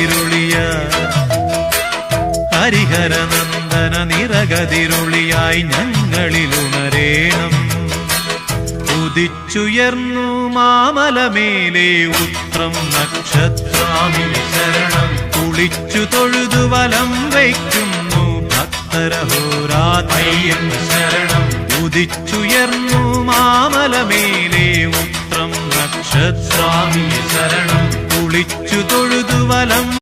നിറകതിരുളിയ ഹരിഹരനന്ദന നിറകതിരുളിയായി ഞങ്ങളിലുണരേണം. ഉദിച്ചുയർന്നു മാമലമേലെ ഉത്രം നക്ഷത്രാമി ശരണം. കുളിച്ചു തൊഴുതു വലം വയ്ക്കുന്നു ഭക്തരഹോരാത്രയ്യൻ ശരണം. ഉദിച്ചുയർന്നു മാമലമേലെ ഉത്രം നക്ഷത്രാമി ശരണം. കുളിച്ചു തൊഴുതു വലം